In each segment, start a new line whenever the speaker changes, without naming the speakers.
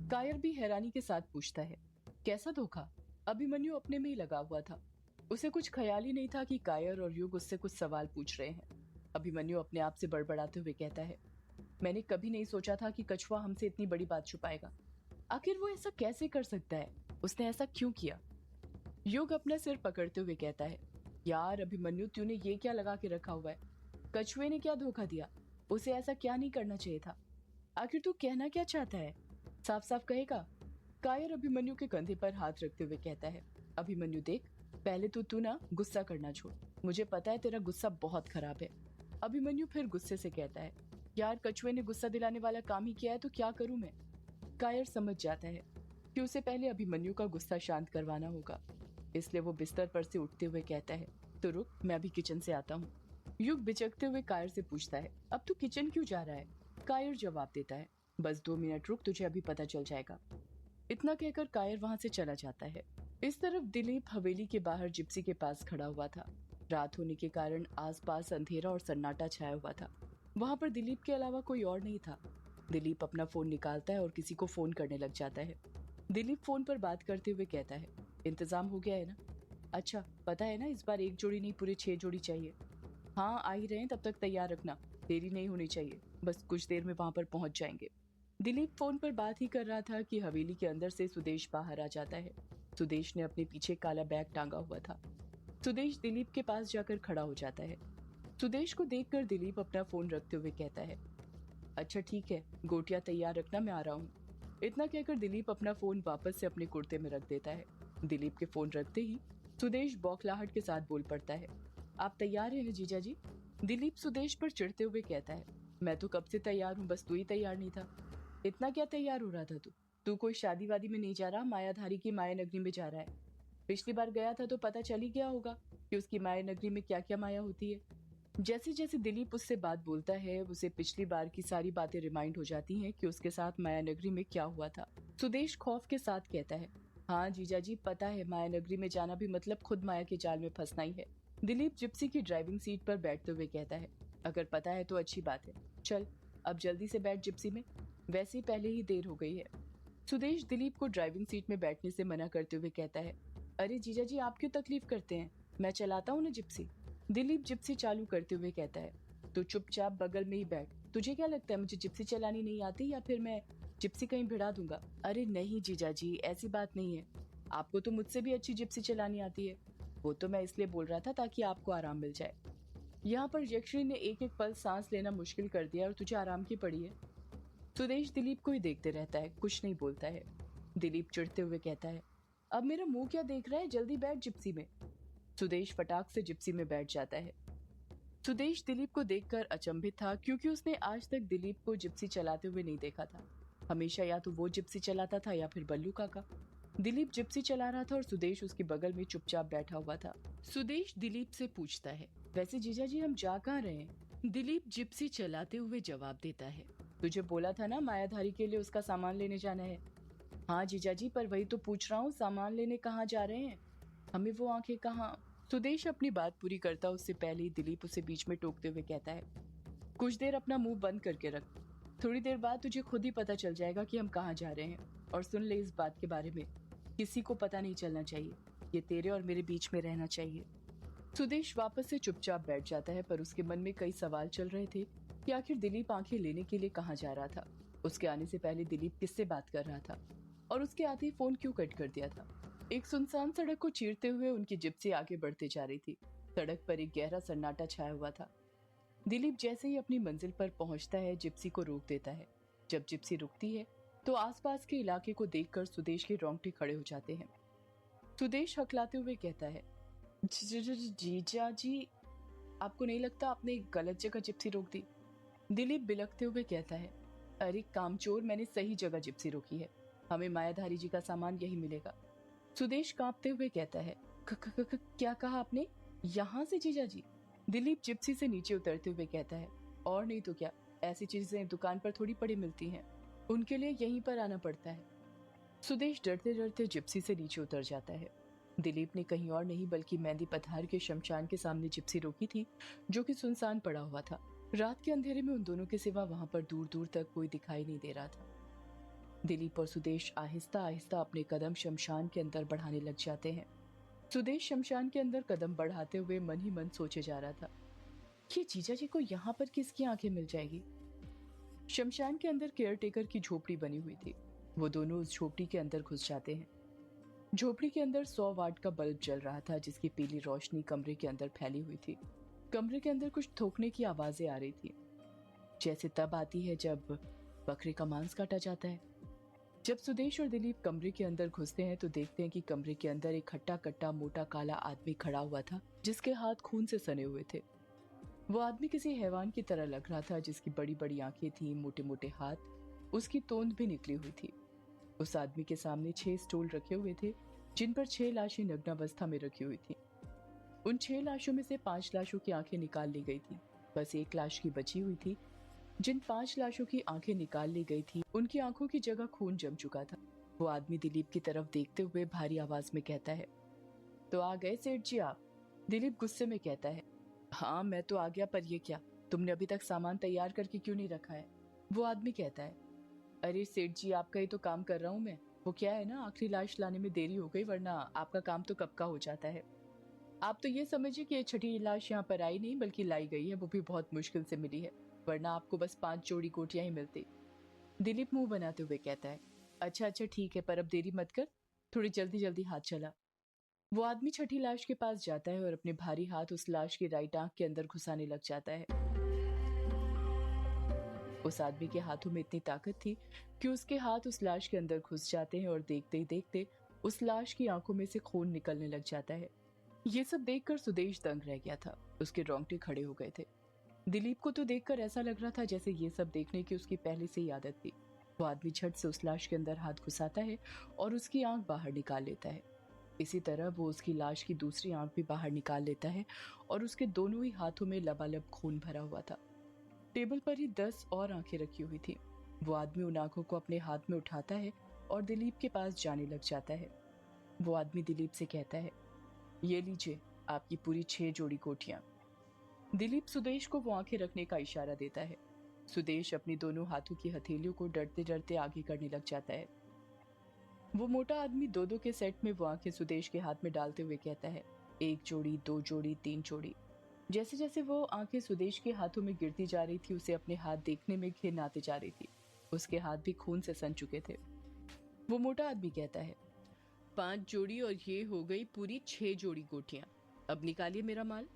कायर भी हैरानी के साथ पूछता है, कैसा धोखा? अभिमन्यु अपने में ही लगा हुआ था। उसे कुछ ख्याल ही नहीं था कि कायर और युग उससे कुछ सवाल पूछ रहे हैं। अभिमन्यु अपने आप से बड़बड़ाते हुए कहता है, मैंने कभी नहीं सोचा था कि कछुआ हमसे इतनी बड़ी बात छुपाएगा। आखिर वो ऐसा कैसे कर सकता है? उसने ऐसा क्यों किया? युग अपना सिर पकड़ते हुए कहता है, यार अभिमन्यु, तूने ये क्या लगा के रखा हुआ है? कछुए ने क्या धोखा दिया? उसे ऐसा क्या नहीं करना चाहिए था? आखिर तू कहना क्या चाहता है? साफ साफ कहेगा? कायर अभिमन्यु के कंधे पर हाथ रखते हुए कहता है, अभिमन्यु देख, पहले तो तू ना गुस्सा करना छोड़। मुझे पता है तेरा गुस्सा बहुत खराब है। अभिमन्यु फिर गुस्से से कहता है, यार कछुए ने गुस्सा दिलाने वाला काम ही किया है तो क्या करूं मैं? कायर समझ जाता है कि उसे पहले अभिमन्यु का गुस्सा शांत करवाना होगा, इसलिए वो बिस्तर पर से उठते हुए कहता है, तो रुक, मैं अभी किचन से आता हूँ। युग बिचकते हुए कायर से पूछता है, अब तू किचन क्यों जा रहा है? कायर जवाब देता है, बस 2 मिनट रुक, तुझे अभी पता चल जाएगा। इतना कहकर कायर वहां से चला जाता है। इस तरफ दिलीप हवेली के बाहर जिप्सी के पास खड़ा हुआ था। रात होने के कारण आसपास अंधेरा और सन्नाटा छाया हुआ था। वहां पर दिलीप के अलावा कोई और नहीं था। दिलीप अपना फोन निकालता है और किसी को फोन करने लग जाता है। दिलीप फोन पर बात करते हुए कहता है, इंतजाम हो गया है ना? अच्छा, पता है ना, इस बार 1 जोड़ी नहीं पूरे 6 जोड़ी चाहिए। हाँ, आ ही रहे हैं, तब तक तैयार रखना, देरी नहीं होनी चाहिए, बस कुछ देर में वहां पर पहुंच जाएंगे। दिलीप फोन पर बात ही कर रहा था कि हवेली के अंदर से सुदेश बाहर आ जाता है। सुदेश ने अपने पीछे काला बैग टांगा हुआ था। सुदेश दिलीप के पास जाकर खड़ा हो जाता है। सुदेश को देखकर दिलीप अपना फोन रखते हुए कहता है, अच्छा ठीक है, गोटियां तैयार रखना, मैं आ रहा हूँ। इतना कहकर दिलीप अपना फोन वापस से अपने कुर्ते में रख देता है। दिलीप के फोन रखते ही सुदेश बौखलाहट के साथ बोल पड़ता है, आप तैयार हैं जीजा जी? दिलीप सुदेश पर चिढ़ते हुए कहता है, मैं तो कब से तैयार हूँ, बस तू ही तैयार नहीं था। इतना क्या तैयार हो रहा था तू? तू कोई शादी वादी में नहीं जा रहा, मायाधारी की माया नगरी में जा रहा है। पिछली बार गया था तो पता चल ही गया होगा कि उसकी माया नगरी में क्या क्या माया होती है। जैसे जैसे दिलीप उससे बात बोलता है, उसे पिछली बार की सारी बातें रिमाइंड हो जाती हैं कि उसके साथ माया नगरी में क्या हुआ था। सुदेश खौफ के साथ कहता है, हाँ जीजा जी, पता है, माया नगरी में जाना भी मतलब खुद माया के जाल में फंसना ही है। दिलीप जिप्सी की ड्राइविंग सीट पर बैठते हुए कहता है, अगर पता है तो अच्छी बात है, चल अब जल्दी से बैठ जिप्सी में, वैसे ही पहले ही देर हो गई है। सुदेश दिलीप को ड्राइविंग सीट में बैठने से मना करते हुए कहता है, अरे जीजा जी, आप क्यों तकलीफ करते हैं, मैं चलाता हूँ ना जिप्सी। दिलीप जिप्सी चालू करते हुए कहता है, तो चुपचाप बगल में ही बैठ। तुझे क्या लगता है मुझे जिप्सी चलानी नहीं आती, या फिर मैं जिप्सी कहीं भिड़ा दूंगा? अरे नहीं जीजा जी, ऐसी बात नहीं है, आपको तो मुझसे भी अच्छी जिप्सी चलानी आती है। वो तो मैं इसलिए बोल रहा था ताकि आपको आराम मिल जाए। यहाँ पर यक्षिणी ने एक एक पल सांस लेना मुश्किल कर दिया और तुझे आराम की पड़ी है। सुदेश दिलीप को ही देखते रहता है, कुछ नहीं बोलता है। दिलीप चिढ़ते हुए कहता है, अब मेरा मुंह क्या देख रहा है, जल्दी बैठ जिप्सी में। सुदेश फटाक से जिप्सी में बैठ जाता है। सुदेश दिलीप को देखकर अचंभित था, क्योंकि उसने आज तक दिलीप को जिप्सी चलाते हुए नहीं देखा था। हमेशा या तो वो जिप्सी चलाता था या फिर बल्लू काका। दिलीप जिप्सी चला रहा था और सुदेश उसके बगल में चुपचाप बैठा हुआ था। सुदेश दिलीप से पूछता है, वैसे जीजा जी हम जा कहाँ रहे हैं? दिलीप जिप्सी चलाते हुए जवाब देता है, तुझे बोला था ना मायाधारी के लिए उसका सामान लेने जाना है। हाँ जीजा जी, पर वही तो पूछ रहा हूँ, सामान लेने कहाँ जा रहे हैं? हमें वो आंखें कहाँ? सुदेश अपनी बात पूरी करता उससे पहले ही दिलीप उसे बीच में टोकते हुए कहता है, कुछ देर अपना मुंह बंद करके रख, थोड़ी देर बाद तुझे खुद ही पता चल जाएगा कि हम कहाँ जा रहे हैं। और सुन ले, इस बात के बारे में किसी को पता नहीं चलना चाहिए, ये तेरे और मेरे बीच में रहना चाहिए। सुदेश वापस से चुपचाप बैठ जाता है, पर उसके मन में कई सवाल चल रहे थे कि आखिर दिलीप आंखें लेने के लिए कहाँ जा रहा था, उसके आने से पहले दिलीप किससे बात कर रहा था, और उसके आते ही फोन क्यों कट कर दिया था। एक सुनसान सड़क को चीरते हुए उनकी जिप्सी आगे बढ़ते जा रही थी। सड़क पर एक गहरा सन्नाटा छाया हुआ था। दिलीप जैसे ही अपनी मंजिल पर पहुंचता है, जिप्सी को रोक देता है। जब जिप्सी रुकती है तो आसपास के इलाके को देखकर सुदेश के रोंगटे खड़े हो जाते हैं। सुदेश हकलाते हुए कहता है, जीजा जी, आपको नहीं लगता आपने एक गलत जगह जिप्सी रोक दी? दिलीप बिलखते हुए कहता है, अरे कामचोर, मैंने सही जगह जिप्सी रोकी है, हमें मायाधारी जी का सामान यही मिलेगा। सुदेश कांपते हुए कहता है, क्या कहा आपने? यहाँ से जीजा जी? दिलीप जिप्सी से नीचे उतरते हुए कहता है, और नहीं तो क्या, ऐसी चीजें दुकान पर थोड़ी पड़ी मिलती हैं, उनके लिए यहीं पर आना पड़ता है। सुदेश डरते डरते जिप्सी से नीचे उतर जाता है। दिलीप ने कहीं और नहीं बल्कि मेहंदी पथार के शमशान के सामने जिप्सी रोकी थी, जो कि सुनसान पड़ा हुआ था। रात के अंधेरे में उन दोनों के सिवा वहां पर दूर दूर तक कोई दिखाई नहीं दे रहा था। दिलीप और सुदेश आहिस्ता आहिस्ता अपने कदम शमशान के अंदर बढ़ाने लग जाते हैं। सुदेश शमशान के अंदर कदम बढ़ाते हुए मन ही मन सोचे जा रहा था, ये जीजा जी को यहाँ पर किसकी आंखें मिल जाएगी। शमशान के अंदर केयरटेकर की झोपड़ी बनी हुई थी। वो दोनों उस झोपड़ी के अंदर घुस जाते हैं। झोपड़ी के अंदर 100 वाट का बल्ब जल रहा था, जिसकी पीली रोशनी कमरे के अंदर फैली हुई थी। कमरे के अंदर कुछ थूकने की आवाजें आ रही थी, जैसे तब आती है जब बकरे का मांस काटा जाता है। जब सुदेश और दिलीप कमरे के अंदर घुसते हैं तो देखते हैं कि कमरे के अंदर एक खट्टा कट्टा मोटा काला आदमी खड़ा हुआ था, जिसके हाथ खून से सने हुए थे। वो आदमी किसी हैवान की तरह लग रहा था, जिसकी बड़ी बड़ी आंखें थी, मोटे मोटे हाथ, उसकी तोंद भी निकली हुई थी। उस आदमी के सामने 6 स्टूल रखे हुए थे, जिन पर 6 लाशें नग्नावस्था में रखी हुई थी। उन 6 लाशों में से 5 लाशों की आंखें निकाल ली गई थी। बस एक लाश की बची हुई थी। जिन 5 लाशों की आंखें निकाल ली गई थी, उनकी आंखों की जगह खून जम चुका था। वो आदमी दिलीप की तरफ देखते हुए भारी आवाज में कहता है, तो आ गए सेठ जी आप? दिलीप गुस्से में कहता है, हाँ मैं तो आ गया, पर ये क्या, तुमने अभी तक सामान तैयार करके क्यों नहीं रखा है? वो आदमी कहता है, अरे सेठ जी आपका ही तो काम कर रहा हूँ मैं। वो क्या है ना, आखिरी लाश लाने में देरी हो गई, वरना आपका काम तो कब का हो जाता है। आप तो ये समझिए कि ये छठी लाश यहाँ पर आई नहीं बल्कि लाई गई है, वो भी बहुत मुश्किल से मिली है, वरना आपको बस 5 जोड़ी गोटियां ही मिलती। दिलीप मुंह बनाते हुए कहता है, अच्छा अच्छा ठीक है, पर अब देरी मत कर, थोड़ी जल्दी जल्दी हाथ चला। वो आदमी छठी लाश के पास जाता है और अपने भारी हाथ उस लाश की राइट आंख के अंदर घुसाने लग जाता है। उस आदमी के हाथों में इतनी ताकत थी कि उसके हाथ उस लाश के अंदर घुस जाते हैं और देखते ही देखते उस लाश की आंखों में से खून निकलने लग जाता है। ये सब देखकर सुदेश दंग रह गया था, उसके रोंगटे खड़े हो गए थे। दिलीप को तो देखकर ऐसा लग रहा था जैसे ये सब देखने की उसकी पहले से ही आदत थी। वो आदमी झट से उस लाश के अंदर हाथ घुसाता है और उसकी आंख बाहर निकाल लेता है। इसी तरह वो उसकी लाश की दूसरी आंख भी बाहर निकाल लेता है और उसके दोनों ही हाथों में लबालब खून भरा हुआ था। टेबल पर ही 10 और आंखें रखी हुई थी। वो आदमी उन आंखों को अपने हाथ में उठाता है और दिलीप के पास जाने लग जाता है। वो आदमी दिलीप से कहता है, ये लीजिए आपकी पूरी 6 जोड़ी गोटियां। दिलीप सुदेश को वो आंखें रखने का इशारा देता है। सुदेश अपनी दोनों हाथों की हथेलियों को डरते डरते आगे करने लग जाता है। वो मोटा आदमी 2-2 के सेट में वो आंखें सुदेश के हाथ में डालते हुए कहता है, 1 जोड़ी, 2 जोड़ी, 3 जोड़ी। जैसे जैसे वो आंखें सुदेश के हाथों में गिरती जा रही थी, उसे अपने हाथ देखने में घिन आती जा रही थी। उसके हाथ भी खून से सन चुके थे। वो मोटा आदमी कहता है, 5 जोड़ी और ये हो गई पूरी 6 जोड़ी गोटियां। अब निकालिए मेरा माल।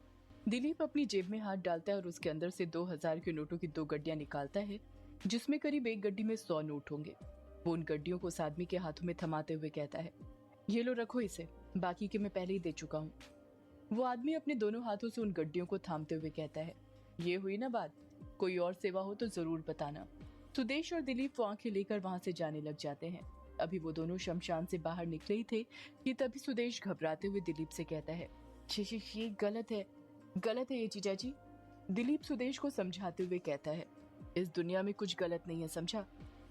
दिलीप अपनी जेब में हाथ डालता है और उसके अंदर से 2000 के नोटों की 2 गड्डियां निकालता है, जिसमें करीब एक गड्डी में 100 नोट होंगे। वो उन गड्डियों को उस आदमी के हाथों में थमाते हुए कहता है, ये लो रखो इसे, बाकी के मैं पहले ही दे चुका हूँ। वो आदमी अपने दोनों हाथों से उन गड्डियों को थामते हुए कहता है, ये हुई ना बात, कोई और सेवा हो तो जरूर बताना। सुदेश और दिलीप वो आंखें लेकर वहां से जाने लग जाते हैं। अभी वो दोनों शमशान से बाहर निकले ही थे कि तभी सुदेश घबराते हुए दिलीप से कहता है, ये गलत है ये जीजा जी। दिलीप सुदेश को समझाते हुए कहता है, इस दुनिया में कुछ गलत नहीं है, समझा?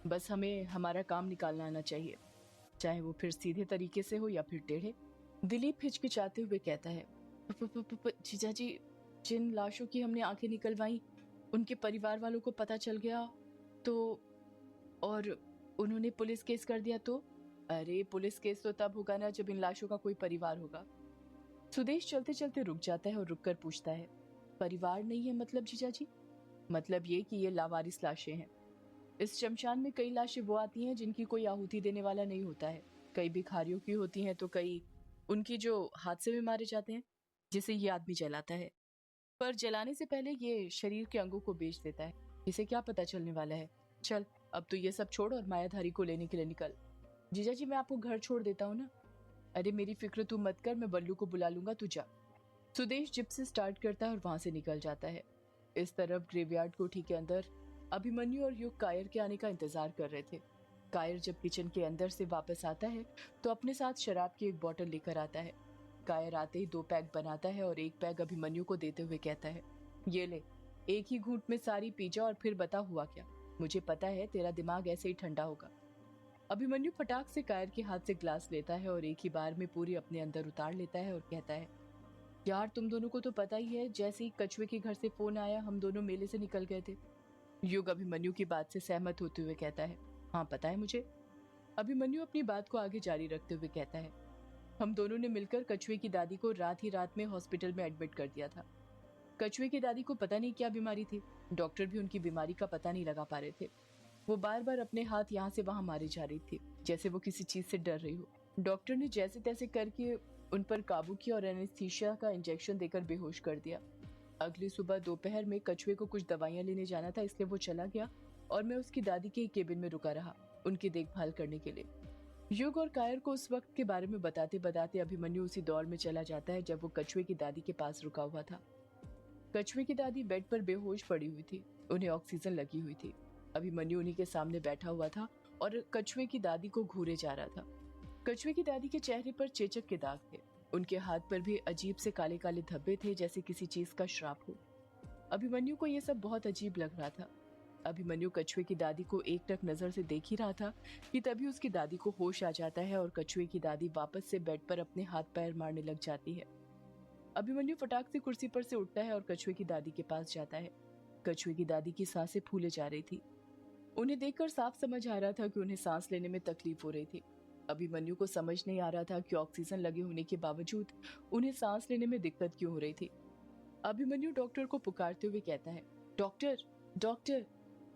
बस हमें हमारा काम निकालना आना चाहिए, चाहे वो फिर सीधे तरीके से हो या फिर टेढ़े। दिलीप हिचकिचाते हुए कहता है, जीजा जी, जिन लाशों की हमने आंखें निकलवाई उनके परिवार वालों को पता चल गया तो, और उन्होंने पुलिस केस कर दिया तो? अरे पुलिस केस तो तब होगा ना जब इन लाशों का कोई परिवार होगा। सुदेश चलते चलते रुक जाता है और रुककर पूछता है, परिवार नहीं है मतलब जीजा जी? मतलब ये कि ये लावारिस लाशें हैं। इस शमशान में कई लाशें वो आती हैं जिनकी कोई आहुति देने वाला नहीं होता है। कई भिखारियों की होती हैं तो कई उनकी जो हादसे में मारे जाते हैं, जिसे ये आदमी जलाता है। पर जलाने से पहले ये शरीर के अंगों को बेच देता है। इसे क्या पता चलने वाला है। चल अब तो ये सब छोड़ और मायाधारी को लेने के लिए निकल। जीजा जी मैं आपको घर छोड़ देता हूँ ना। अरे मेरी फिक्र तू मत कर, मैं बल्लू को बुला लूंगा, तू जा। सुदेश जिप से स्टार्ट करता है और वहां से निकल जाता है। इस तरफ ग्रेवयार्ड कोठी के अंदर अभिमन्यु और युग कायर के आने का इंतजार कर रहे थे। कायर जब किचन के अंदर से वापस आता है तो अपने साथ शराब की एक बोतल लेकर आता है। कायर आते ही 2 पैक बनाता है और एक पैक अभिमन्यु को देते हुए कहता है, ये ले, एक ही घूंट में सारी पी जा और फिर बता हुआ क्या। मुझे पता है तेरा दिमाग ऐसे ही ठंडा होगा। अभिमन्यु फटाक से कायर के हाथ से ग्लास लेता है और एक ही बार में पूरी अपने अंदर उतार लेता है और कहता है, यार तुम दोनों को तो पता ही है, जैसे ही कछुए के घर से फोन आया हम दोनों मेले से निकल गए थे। युग अभिमन्यु की बात से सहमत होते हुए कहता है, हाँ पता है मुझे। अभिमन्यु अपनी बात को आगे जारी रखते हुए कहता है, हम दोनों ने मिलकर कछुए की दादी को रात ही रात में हॉस्पिटल में एडमिट कर दिया था। कछुए की दादी को पता नहीं क्या बीमारी थी, डॉक्टर भी उनकी बीमारी का पता नहीं लगा पा रहे थे। वो बार बार अपने हाथ यहाँ से वहां मारे जा रही थी, जैसे वो किसी चीज से डर रही हो। डॉक्टर ने जैसे तैसे करके उन पर काबू किया और एनेस्थीसिया का इंजेक्शन देकर बेहोश कर दिया। अगली सुबह दोपहर में कछुए को कुछ दवाइयां लेने जाना था, इसलिए वो चला गया और मैं उसकी दादी के केबिन में रुका रहा उनकी देखभाल करने के लिए। युग और कायर को उस वक्त के बारे में बताते बताते अभिमन्यु उसी दौर में चला जाता है जब वो कछुए की दादी के पास रुका हुआ था। कछुए की दादी बेड पर बेहोश पड़ी हुई थी, उन्हें ऑक्सीजन लगी हुई थी। अभिमन्यु उन्हीं के सामने बैठा हुआ था और कछुए की दादी को घूरे जा रहा था। कछुए की दादी के चेहरे पर चेचक के दाग थे, उनके हाथ पर भी अजीब से काले काले धब्बे थे, जैसे किसी चीज का श्राप हो। अभिमन्यु को यह सब बहुत अजीब लग रहा था। अभिमन्यु कछुए की दादी को एकटक नजर से देख ही रहा था कि तभी उसकी दादी को होश आ जाता है और कछुए की दादी वापस से बेड पर अपने हाथ पैर मारने लग जाती है। अभिमन्यु फटाक से कुर्सी पर से उठता है और कछुए की दादी के पास जाता है। कछुए की दादी की सांसें फूले जा रही थी। उन्हें देखकर साफ समझ आ रहा था कि उन्हें सांस लेने में तकलीफ हो रही थी। अभिमन्यु को समझ नहीं आ रहा था कि ऑक्सीजन लगे होने के बावजूद उन्हें सांस लेने में दिक्कत क्यों हो रही थी। अभिमन्यु डॉक्टर को पुकारते हुए कहता है, डॉक्टर, डॉक्टर।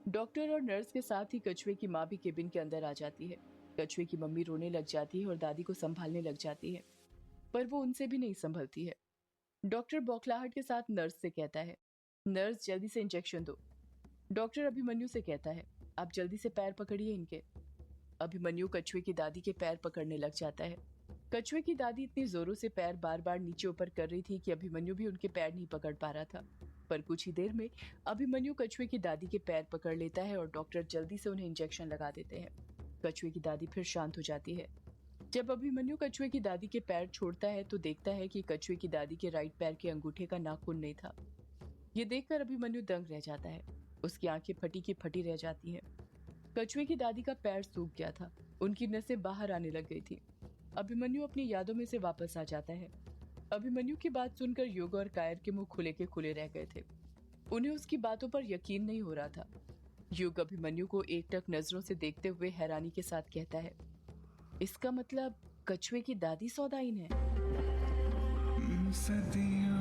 डॉक्टर और नर्स के साथ ही कछुए की माँ भी केबिन के अंदर आ जाती है। कछुए की मम्मी रोने लग जाती है और दादी को संभालने लग जाती है, पर वो उनसे भी नहीं संभलती है। डॉक्टर बौखलाहट के साथ नर्स से कहता है, नर्स जल्दी से इंजेक्शन दो। डॉक्टर अभिमन्यु से कहता है, आप जल्दी से पैर पकड़िए इनके। अभिमन्यु कछुए की दादी के पैर पकड़ने लग जाता है। कछुए की दादी इतनी जोरों से पैर बार बार नीचे ऊपर कर रही थी कि अभिमन्यु भी उनके पैर नहीं पकड़ पा रहा था। पर कुछ ही देर में अभिमन्यु कछुए की दादी के पैर पकड़ लेता है और डॉक्टर जल्दी से उन्हें इंजेक्शन लगा देते हैं। कछुए की दादी फिर शांत हो जाती है। जब अभिमन्यु कछुए की दादी के पैर छोड़ता है तो देखता है कि कछुए की दादी के राइट पैर के अंगूठे का नाखून नहीं था। ये देखकर अभिमन्यु दंग रह जाता है, उसकी आंखें फटी की फटी रह जाती हैं। कछुए की दादी का पैर सूख गया था, उनकी नसें बाहर आने लग गई थी। अभिमन्यु अपनी यादों में से वापस आ जाता है। अभिमन्यु की बात सुनकर युग और कायर के मुंह खुले के खुले रह गए थे। उन्हें उसकी बातों पर यकीन नहीं हो रहा था। युग अभिमन्यु को एकटक नजरों से देखते हुए हैरानी के साथ कहता है, इसका मतलब कछुए की दादी सौदाइन है।
सदियों